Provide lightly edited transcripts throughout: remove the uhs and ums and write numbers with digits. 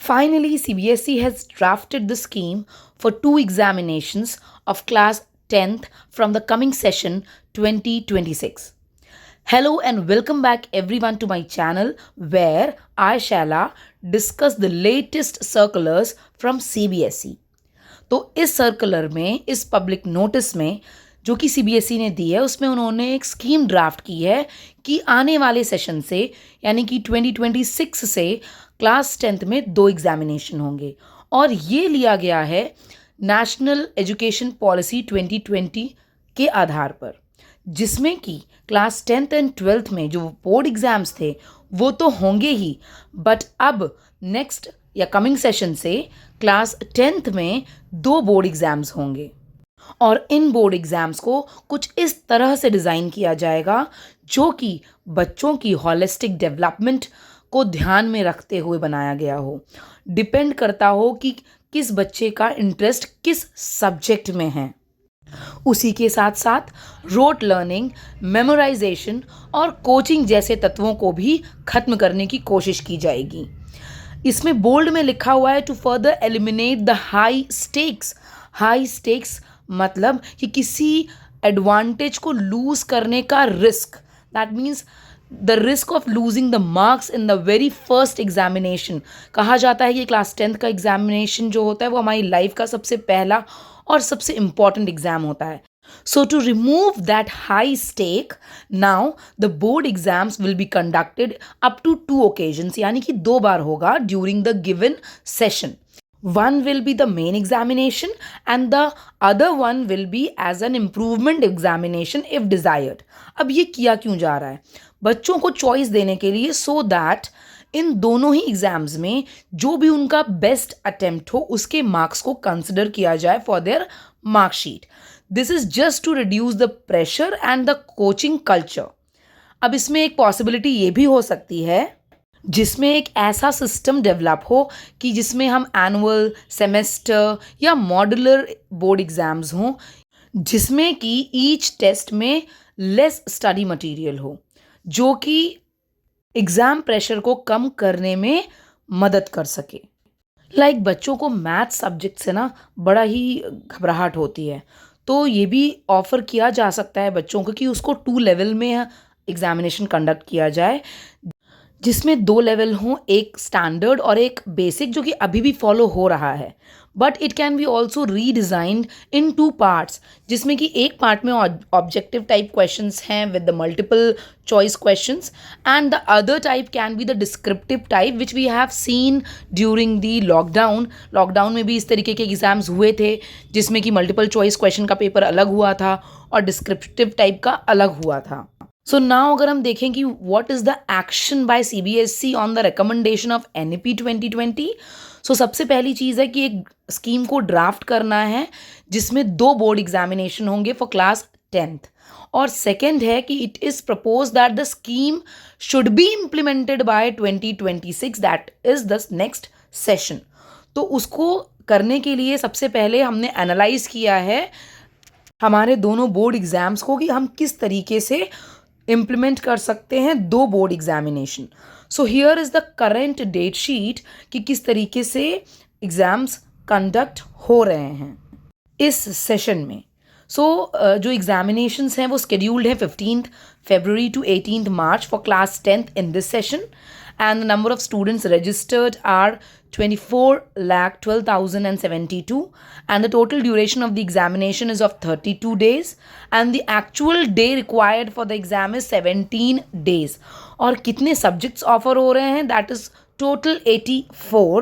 Finally, CBSE has drafted the scheme for two examinations of class 10th from the coming session 2026. Hello and welcome back everyone to my channel where I shall discuss the latest circulars from CBSE. तो इस circular में, इस public notice में जो कि CBSE ने दी है, उसमें उन्होंने एक स्कीम ड्राफ्ट की है कि आने वाले सेशन से यानी कि 2026 से क्लास 10th में 2 एग्जामिनेशन होंगे और ये लिया गया है नेशनल एजुकेशन पॉलिसी 2020 के आधार पर, जिसमें कि क्लास 10th एंड 12th में जो बोर्ड एग्ज़ाम्स थे वो तो होंगे ही, बट अब नेक्स्ट या कमिंग सेशन से क्लास 10th में 2 बोर्ड एग्ज़ाम्स होंगे और इन बोर्ड एग्ज़ाम्स को कुछ इस तरह से डिज़ाइन किया जाएगा जो कि बच्चों की हॉलिस्टिक डेवलपमेंट को ध्यान में रखते हुए बनाया गया हो, डिपेंड करता हो कि किस बच्चे का इंटरेस्ट किस सब्जेक्ट में है। उसी के साथ साथ रोट लर्निंग, मेमोराइजेशन और कोचिंग जैसे तत्वों को भी खत्म करने की कोशिश की जाएगी। इसमें बोल्ड में लिखा हुआ है to further eliminate the high stakes. High stakes मतलब कि किसी एडवांटेज को लूज करने का risk, that means the risk of losing the marks in the very first examination. कहा जाता है कि क्लास 10th का एग्जामिनेशन जो होता है वो हमारी लाइफ का सबसे पहला और सबसे इम्पॉर्टेंट एग्जाम होता है। So to remove that high stake, now the board exams will be conducted up to 2 occasions, यानी कि 2 बार होगा during the given session. One will be the main examination and the other one will be as an improvement examination if desired. अब ये किया क्यों जा रहा है? बच्चों को चॉइस देने के लिए, so that इन दोनों ही एग्जाम्स में जो भी उनका बेस्ट अटेम्प्ट हो उसके मार्क्स को कंसिडर किया जाए for their marksheet. This is just to reduce the pressure and the coaching culture. अब इसमें एक पॉसिबिलिटी ये भी हो सकती है जिसमें एक ऐसा सिस्टम डेवलप हो कि जिसमें हम एनुअल, सेमेस्टर या मॉड्यूलर बोर्ड एग्जाम्स हों, जिसमें कि ईच टेस्ट में लेस स्टडी मटेरियल हो, जो कि एग्ज़ाम प्रेशर को कम करने में मदद कर सके। लाइक बच्चों को मैथ सब्जेक्ट से ना बड़ा ही घबराहट होती है, तो ये भी ऑफ़र किया जा सकता है बच्चों को कि उसको 2 लेवल में एग्ज़ामिनेशन कंडक्ट किया जाए, जिसमें 2 लेवल हों, एक स्टैंडर्ड और एक बेसिक, जो कि अभी भी फॉलो हो रहा है। But it can be also redesigned in 2 parts, जिसमें कि एक पार्ट में ऑब्जेक्टिव टाइप क्वेश्चंस हैं with the multiple choice questions and the other type can be the descriptive type which we have seen during the lockdown में भी इस तरीके के एग्ज़ाम्स हुए थे जिसमें कि मल्टीपल चॉइस क्वेश्चन का पेपर अलग हुआ था और डिस्क्रिप्टिव टाइप का अलग हुआ था। सो नाउ अगर हम देखें कि what is the action by CBSE on the recommendation of NEP 2020, सो सबसे पहली चीज़ है कि एक स्कीम को ड्राफ्ट करना है जिसमें 2 बोर्ड एग्जामिनेशन होंगे फॉर क्लास 10th, और सेकेंड है कि it is propose that the scheme should be implemented by 2026, that is the next session. तो उसको करने के लिए सबसे पहले हमने एनालाइज किया है हमारे दोनों बोर्ड एग्ज़ाम्स को कि हम किस तरीके से इम्प्लीमेंट कर सकते हैं 2 board examination. So here is the current date sheet कि किस तरीके से एग्ज़ाम्स कंडक्ट हो रहे हैं इस सेशन में। सो जो एग्जामिनेशंस हैं वो स्केड्यूल्ड हैं 15th February to 18th March for class 10th in this session, and the number of students registered are 24,12,072, and the total duration of the examination is of 32 days, and the actual day required for the exam is 17 days. और कितने subjects offer हो रहे हैं, that is total 84,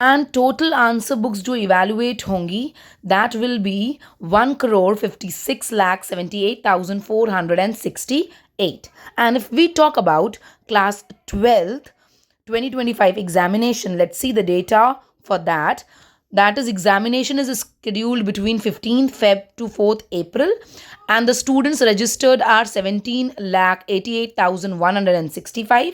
and total answer books जो evaluate होंगी that will be 1,56,78,468. And if we talk about class 12th 2025 examination, let's see the data for that. That is, examination is scheduled between 15th Feb to 4th April, and the students registered are 17,88,165.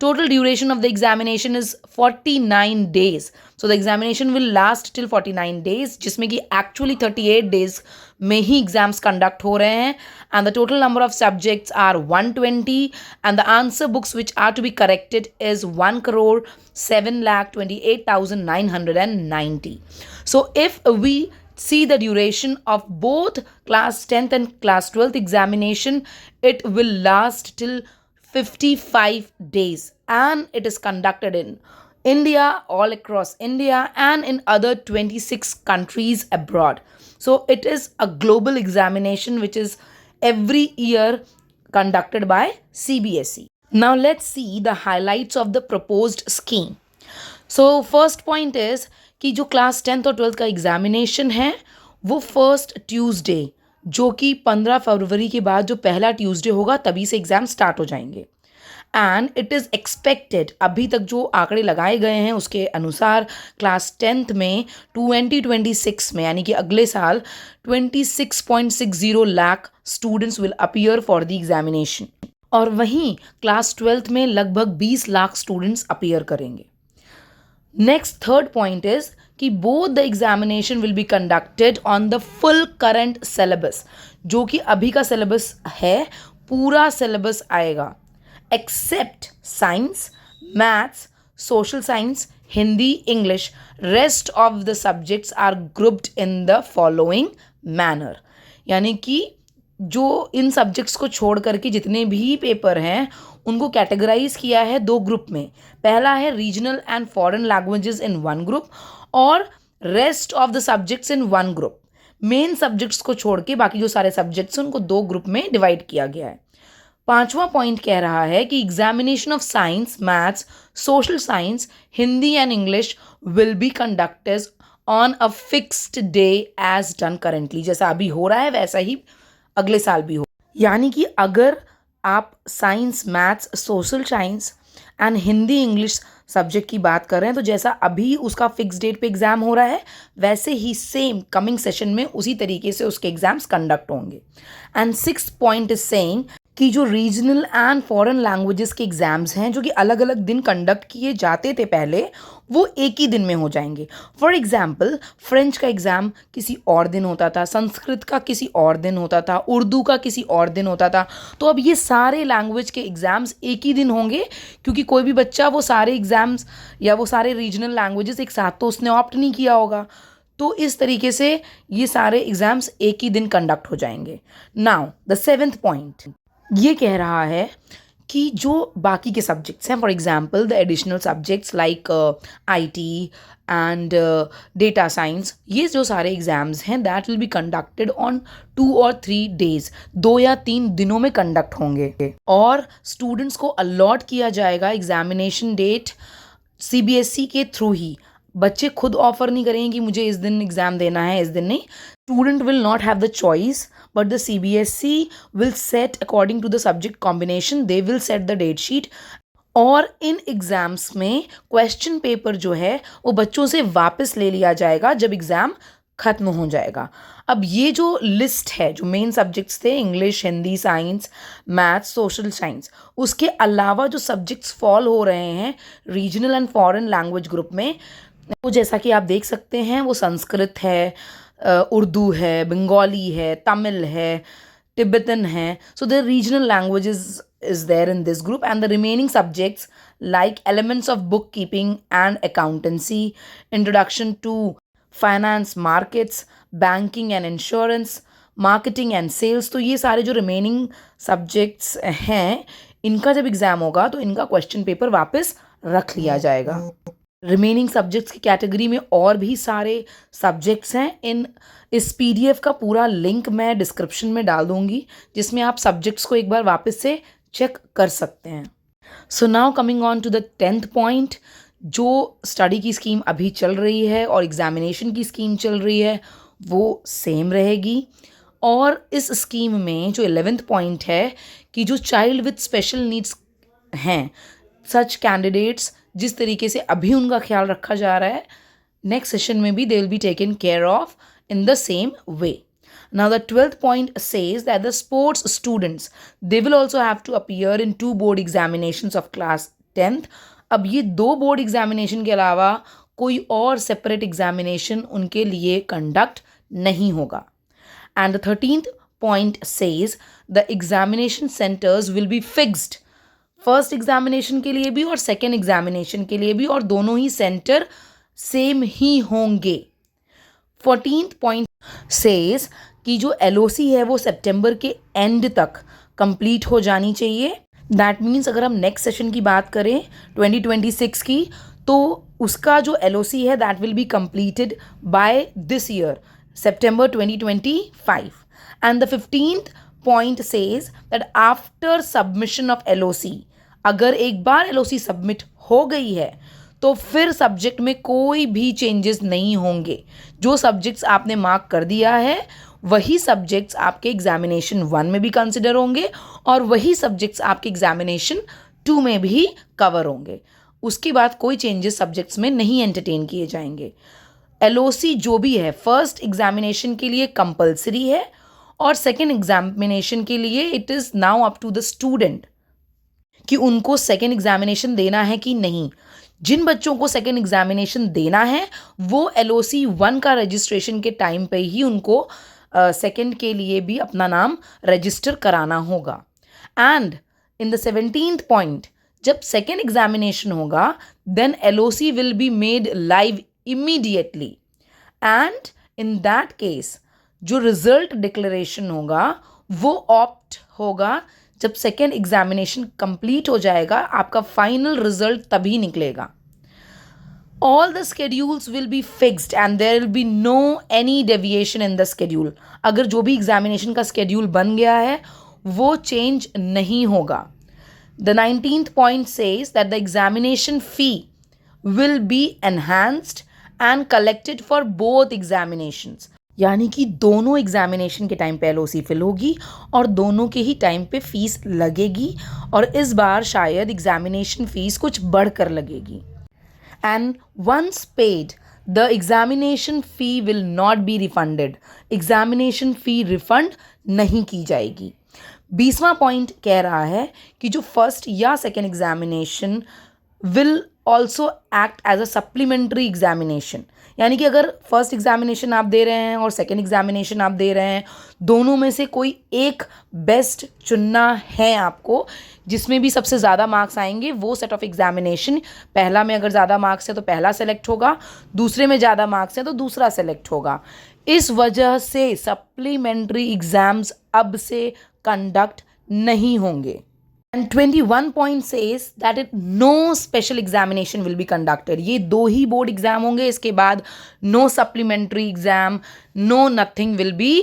Total duration of the examination is 49 days. So the examination will last till 49 days, जिसमें कि actually 38 days में ही exams conduct हो रहे हैं. And the total number of subjects are 120, and the answer books which are to be corrected is 1,7,28,990. So if we see the duration of both class 10th and class 12th examination, it will last till 55 days, and it is conducted in India, all across India, and in other 26 countries abroad. So it is a global examination which is every year conducted by CBSE. Now let's see the highlights of the proposed scheme. So first point is कि जो class 10th और 12th का examination है वो first Tuesday, जो कि 15 फरवरी के बाद जो पहला ट्यूसडे होगा तभी से एग्ज़ाम स्टार्ट हो जाएंगे. एंड इट इज़ एक्सपेक्टेड, अभी तक जो आंकड़े लगाए गए हैं उसके अनुसार क्लास 10th में 2026 में, यानी कि अगले साल 26.60 lakh students will appear for the examination. और वहीं क्लास 12th में लगभग 20 लाख स्टूडेंट्स अपीयर करेंगे. नेक्स्ट थर्ड पॉइंट इज कि both the examination will be conducted on the full current syllabus, जो कि अभी का सिलेबस है, पूरा सिलेबस आएगा except science, maths, social science, Hindi, English. Rest of the subjects are grouped in the following manner, यानी कि जो इन सब्जेक्ट्स को छोड़ करके जितने भी पेपर हैं उनको कैटेगराइज किया है दो ग्रुप में. पहला है regional and foreign languages in one group और rest of the subjects in one group. Main subjects को छोड़ के बाकी जो सारे सब्जेक्ट्स हैं उनको दो ग्रुप में डिवाइड किया गया है. पांचवा पॉइंट कह रहा है कि examination of science, maths, social science, Hindi and English will be conducted on a fixed day as done currently. जैसा अभी हो रहा है वैसा ही अगले साल भी हो. यानी कि अगर आप science, maths, social science and Hindi English subject की बात कर रहे हैं तो जैसा अभी उसका फिक्स डेट पे एग्ज़ाम हो रहा है वैसे ही सेम कमिंग सेशन में उसी तरीके से उसके एग्ज़ाम्स कंडक्ट होंगे. And six point is saying कि जो रीजनल एंड फॉरेन लैंग्वेजेस के एग्ज़ाम्स हैं जो कि अलग अलग दिन कंडक्ट किए जाते थे पहले, वो एक ही दिन में हो जाएंगे. फॉर एग्जाम्पल फ्रेंच का एग्ज़ाम किसी और दिन होता था, संस्कृत का किसी और दिन होता था, उर्दू का किसी और दिन होता था. तो अब ये सारे लैंग्वेज के एग्ज़ाम्स एक ही दिन होंगे, क्योंकि कोई भी बच्चा वो सारे एग्ज़ाम्स या वो सारे रीजनल लैंग्वेजेस एक साथ तो उसने ऑप्ट नहीं किया होगा. तो इस तरीके से ये सारे एग्ज़ाम्स एक ही दिन कंडक्ट हो जाएंगे. नाउ द सेवेंथ पॉइंट ये कह रहा है कि जो बाकी के सब्जेक्ट्स हैं, for example the additional subjects like IT and data science, ये जो सारे एग्जाम्स हैं that will be conducted on 2 और 3 डेज, 2 या 3 दिनों में कंडक्ट होंगे. और स्टूडेंट्स को अलॉट किया जाएगा एग्जामिनेशन डेट सीबीएसई के थ्रू ही. बच्चे खुद ऑफर नहीं करेंगे कि मुझे इस दिन एग्ज़ाम देना है, इस दिन नहीं. Student will not have the choice, but the CBSE will set according to the subject combination, they will set the date sheet. और इन एग्ज़ाम्स में क्वेश्चन पेपर जो है वो बच्चों से वापस ले लिया जाएगा जब एग्ज़ाम ख़त्म हो जाएगा. अब ये जो लिस्ट है, जो मेन सब्जेक्ट्स थे English, Hindi, science, maths, social science, उसके अलावा जो सब्जेक्ट्स फॉल हो रहे हैं regional and foreign language group में, वो जैसा कि आप देख सकते हैं वो संस्कृत है, उर्दू है, बंगाली है, तमिल है, तिब्बतन है. So the regional languages is there in this group, and the remaining subjects like elements of bookkeeping and accountancy, introduction to finance, markets, banking and insurance, marketing and sales. तो ये सारे जो remaining subjects हैं इनका जब exam होगा तो इनका क्वेश्चन पेपर वापस रख लिया जाएगा. रिमेनिंग सब्जेक्ट्स की कैटेगरी में और भी सारे सब्जेक्ट्स हैं. इस पीडीएफ का पूरा लिंक मैं डिस्क्रिप्शन में डाल दूंगी जिसमें आप सब्जेक्ट्स को एक बार वापस से चेक कर सकते हैं. So now coming on to the 10th point, जो स्टडी की स्कीम अभी चल रही है और एग्जामिनेशन की स्कीम चल रही है वो सेम रहेगी. और इस स्कीम में जो 11th पॉइंट है कि जो चाइल्ड विथ स्पेशल नीड्स हैं, सच कैंडिडेट्स, जिस तरीके से अभी उनका ख्याल रखा जा रहा है नेक्स्ट सेशन में भी they will be taken care of in the same way. Now the 12th point says that the sports students, they will also have to appear in 2 board examinations of class 10th। अब ये 2 board examination के अलावा कोई और separate examination उनके लिए conduct नहीं होगा। And the 13th point says the examination centers will be fixed, first examination के लिए भी और सेकेंड एग्जामिनेशन के लिए भी, और दोनों ही सेंटर सेम ही होंगे। 14th point says कि जो LOC है वो सितंबर के एंड तक कंप्लीट हो जानी चाहिए। दैट मीन्स अगर हम नेक्स्ट सेशन की बात करें 2026 की, तो उसका जो LOC है that will be completed by this year September 2025। And the 15th point says that after submission of LOC, अगर एक बार LOC सबमिट हो गई है तो फिर सब्जेक्ट में कोई भी चेंजेस नहीं होंगे। जो सब्जेक्ट्स आपने मार्क कर दिया है वही सब्जेक्ट्स आपके एग्जामिनेशन 1 में भी कंसिडर होंगे और वही सब्जेक्ट्स आपके एग्जामिनेशन 2 में भी कवर होंगे। उसके बाद कोई चेंजेस सब्जेक्ट्स में नहीं एंटरटेन किए जाएंगे। LOC जो भी है फर्स्ट एग्जामिनेशन के लिए कंपल्सरी है और सेकेंड एग्जामिनेशन के लिए it is now up to the student कि उनको सेकेंड एग्जामिनेशन देना है कि नहीं। जिन बच्चों को सेकेंड एग्जामिनेशन देना है वो LOC 1 का रजिस्ट्रेशन के टाइम पे ही उनको सेकेंड के लिए भी अपना नाम रजिस्टर कराना होगा। And in the 17th point, जब सेकेंड एग्जामिनेशन होगा then LOC will be made live immediately, and in that case जो रिजल्ट डिक्लेरेशन होगा वो ऑप्ट होगा जब सेकेंड एग्जामिनेशन कंप्लीट हो जाएगा, आपका फाइनल रिजल्ट तभी निकलेगा। All the schedules will be fixed and there will be no any deviation in the schedule। अगर जो भी एग्जामिनेशन का schedule बन गया है वो चेंज नहीं होगा। The 19th point says that the examination fee will be enhanced and collected for both examinations, यानी कि दोनों एग्जामिनेशन के टाइम पे LOC फिल होगी और दोनों के ही टाइम पे फीस लगेगी, और इस बार शायद एग्जामिनेशन फीस कुछ बढ़कर लगेगी। And once paid the examination fee will not be refunded, examination fee refund नहीं की जाएगी। 20वां पॉइंट कह रहा है कि जो फर्स्ट या second examination will also act as a supplementary examination, यानी कि अगर फर्स्ट एग्जामिनेशन आप दे रहे हैं और सेकेंड एग्जामिनेशन आप दे रहे हैं, दोनों में से कोई एक बेस्ट चुनना है आपको, जिसमें भी सबसे ज़्यादा मार्क्स आएंगे वो सेट ऑफ एग्जामिनेशन, पहला में अगर ज़्यादा मार्क्स है तो पहला सेलेक्ट होगा, दूसरे में ज़्यादा मार्क्स है तो दूसरा सेलेक्ट होगा। इस वजह से सप्लीमेंट्री एग्ज़ाम्स अब से कंडक्ट नहीं होंगे। And 21 point says that no special examination will be conducted। ये 2 ही बोर्ड एग्जाम होंगे, इसके बाद no supplementary exam, no nothing will be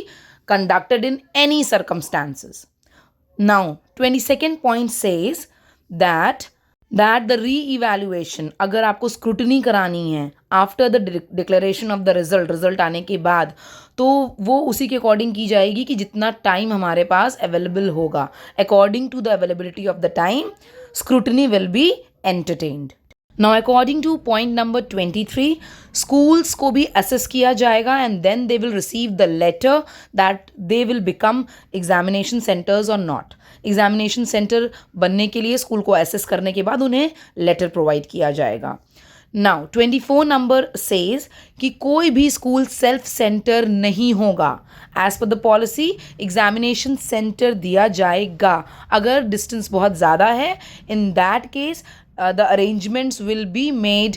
conducted in any circumstances। Now 22nd point says that the re-evaluation, अगर आपको scrutiny करानी है after the declaration of the result आने के बाद, तो वो उसी के अकॉर्डिंग की जाएगी कि जितना टाइम हमारे पास अवेलेबल होगा, according to the availability of the time scrutiny will be entertained. Now according to point number 23, schools को भी असेस किया जाएगा and then they will receive the letter that they will become examination centres और not. Examination centre बनने के लिए school को assess करने के बाद उन्हें लेटर प्रोवाइड किया जाएगा। नाउ 24 नंबर सेज कि कोई भी स्कूल सेल्फ सेंटर नहीं होगा। As per the policy examination centre दिया जाएगा अगर डिस्टेंस बहुत ज़्यादा है। In that case the arrangements will be made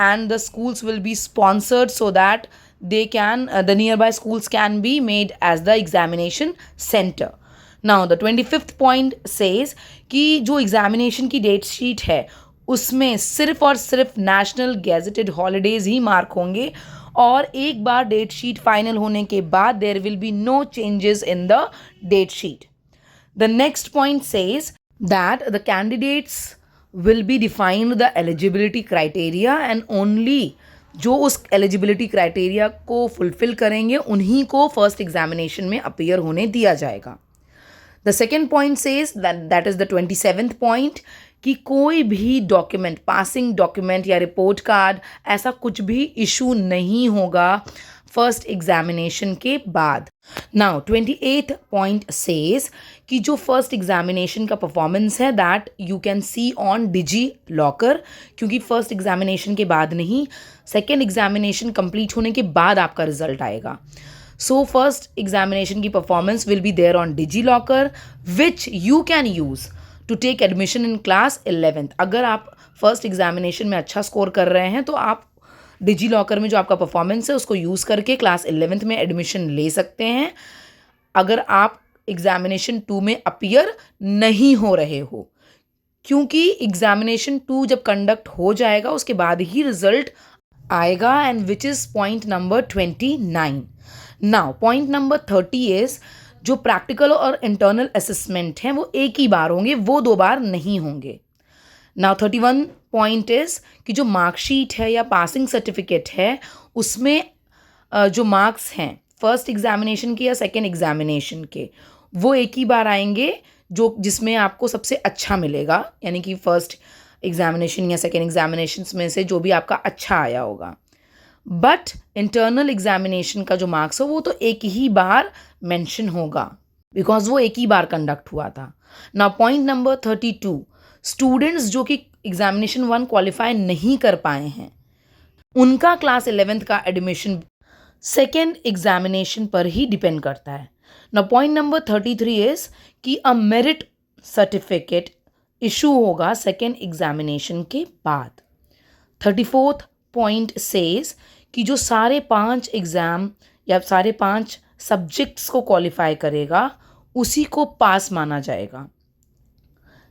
and the schools will be sponsored so that they can the nearby schools can be made as the examination center। Now the 25th point says कि जो examination की date sheet है उसमें सिर्फ और सिर्फ national gazetted holidays ही mark होंगे, और एक बार डेट शीट फाइनल होने के बाद there will be no changes in the date sheet. The next point says that the candidates will be defined the eligibility criteria and only जो उस eligibility criteria को fulfill करेंगे उन्हीं को first examination में appear होने दिया जाएगा। The second point says that is the 27th point कि कोई भी डॉक्यूमेंट, पासिंग डॉक्यूमेंट या रिपोर्ट कार्ड, ऐसा कुछ भी इशू नहीं होगा फर्स्ट एग्जामिनेशन के बाद। नाउ 28th पॉइंट सेज कि जो फर्स्ट एग्जामिनेशन का परफॉर्मेंस है that you can see on DigiLocker, क्योंकि फर्स्ट एग्जामिनेशन के बाद नहीं, सेकेंड एग्जामिनेशन कंप्लीट होने के बाद आपका रिजल्ट आएगा। सो फर्स्ट एग्जामिनेशन की performance will be there on DigiLocker which you can use to take admission in class 11th। अगर आप फर्स्ट एग्जामिनेशन में अच्छा स्कोर कर रहे हैं तो आप डिजी लॉकर में जो आपका परफॉर्मेंस है उसको यूज़ करके क्लास 11th में एडमिशन ले सकते हैं, अगर आप एग्जामिनेशन 2 में अपीयर नहीं हो रहे हो, क्योंकि एग्जामिनेशन 2 जब कंडक्ट हो जाएगा उसके बाद ही रिजल्ट आएगा, and which is point number 29। Now point number 30 is जो प्रैक्टिकल और इंटरनल असेसमेंट हैं वो एक ही बार होंगे, वो 2 बार नहीं होंगे। नाउ 31 पॉइंट इज़ कि जो मार्कशीट है या पासिंग सर्टिफिकेट है उसमें जो मार्क्स हैं फर्स्ट एग्जामिनेशन के या सेकेंड एग्जामिनेशन के, वो एक ही बार आएंगे, जो जिसमें आपको सबसे अच्छा मिलेगा, यानी कि फर्स्ट एग्जामिनेशन या सेकेंड एग्जामिनेशन में से जो भी आपका अच्छा आया होगा। बट इंटरनल एग्जामिनेशन का जो मार्क्स हो वो तो एक ही बार मेंशन होगा, बिकॉज वो एक ही बार कंडक्ट हुआ था। नाउ पॉइंट नंबर 32, स्टूडेंट्स जो कि एग्जामिनेशन 1 क्वालिफाई नहीं कर पाए हैं उनका क्लास 11th का एडमिशन सेकेंड एग्जामिनेशन पर ही डिपेंड करता है। नाउ पॉइंट नंबर 33 इज़ कि अ मेरिट सर्टिफिकेट इशू होगा सेकेंड एग्जामिनेशन के बाद। 34th पॉइंट सेज कि जो सारे 5 एग्ज़ाम या सारे 5 सब्जेक्ट्स को क्वालिफाई करेगा उसी को पास माना जाएगा।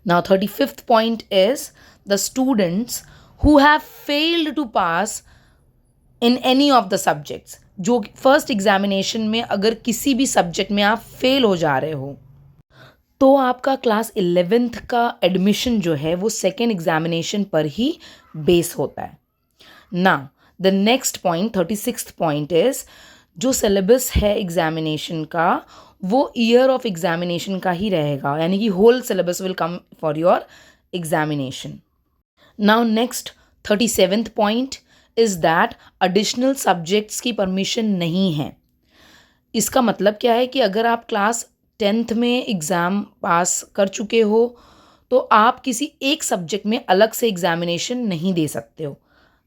Now 35th point is the students who have failed to pass in any of the subjects, जो फर्स्ट एग्जामिनेशन में अगर किसी भी सब्जेक्ट में आप फेल हो जा रहे हो तो आपका क्लास 11th का एडमिशन जो है वो सेकेंड एग्जामिनेशन पर ही बेस होता है। Now the next point 36th point is जो सिलेबस है एग्जामिनेशन का वो ईयर ऑफ एग्जामिनेशन का ही रहेगा, यानी कि whole syllabus will come for your examination. Now next 37th point is that additional subjects की परमिशन नहीं है। इसका मतलब क्या है कि अगर आप क्लास 10th में एग्ज़ाम पास कर चुके हो तो आप किसी एक सब्जेक्ट में अलग से एग्जामिनेशन नहीं दे सकते हो,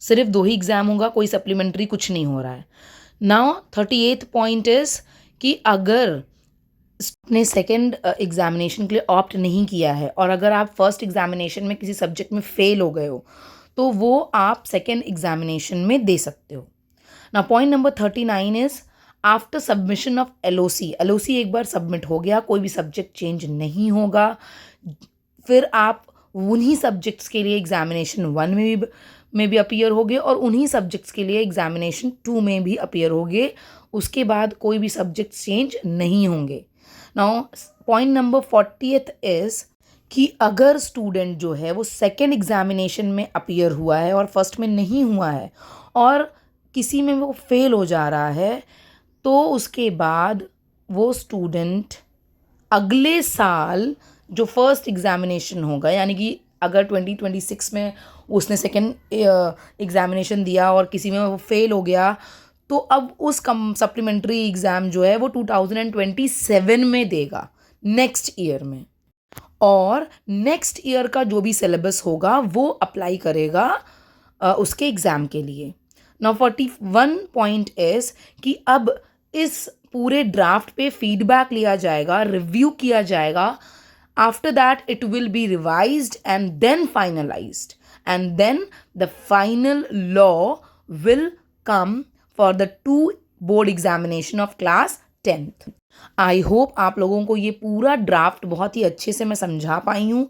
सिर्फ 2 ही एग्ज़ाम होगा, कोई सप्लीमेंट्री कुछ नहीं हो रहा है। नाउ 38th पॉइंट इज़ कि अगर ने सेकेंड एग्जामिनेशन के लिए ऑप्ट नहीं किया है और अगर आप फर्स्ट एग्जामिनेशन में किसी सब्जेक्ट में फेल हो गए हो तो वो आप सेकेंड एग्जामिनेशन में दे सकते हो। ना point number 39 is after submission of LOC एक बार सबमिट हो गया, कोई भी सब्जेक्ट चेंज नहीं होगा, फिर आप उन्हीं सब्जेक्ट्स के लिए एग्जामिनेशन 1 में भी अपीयर होगे और उन्हीं सब्जेक्ट्स के लिए एग्जामिनेशन 2 में भी अपीयर होगे, उसके बाद कोई भी सब्जेक्ट चेंज नहीं होंगे। Now point number 40th is कि अगर स्टूडेंट जो है वो सेकेंड एग्जामिनेशन में अपीयर हुआ है और फर्स्ट में नहीं हुआ है और किसी में वो फेल हो जा रहा है तो उसके बाद वो स्टूडेंट अगले साल जो फर्स्ट एग्जामिनेशन होगा, यानी कि अगर 2026 में उसने सेकेंड एग्जामिनेशन दिया और किसी में वो फेल हो गया तो अब उस सप्लीमेंट्री एग्ज़ाम जो है वो 2027 में देगा, नेक्स्ट ईयर में, और नेक्स्ट ईयर का जो भी सिलेबस होगा वो अप्लाई करेगा उसके एग्ज़ाम के लिए। नाउ 41 पॉइंट इज़ कि अब इस पूरे ड्राफ्ट पे फीडबैक लिया जाएगा, रिव्यू किया जाएगा, after that it will be revised and then finalised, and then the final law will come for the 2 board examination of class 10th. I hope आप लोगों को ये पूरा ड्राफ्ट बहुत ही अच्छे से मैं समझा पाई हूँ,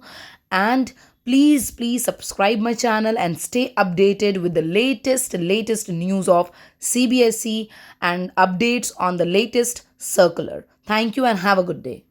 and please subscribe my channel and stay updated with the latest news of CBSE and updates on the latest circular. Thank you and have a good day.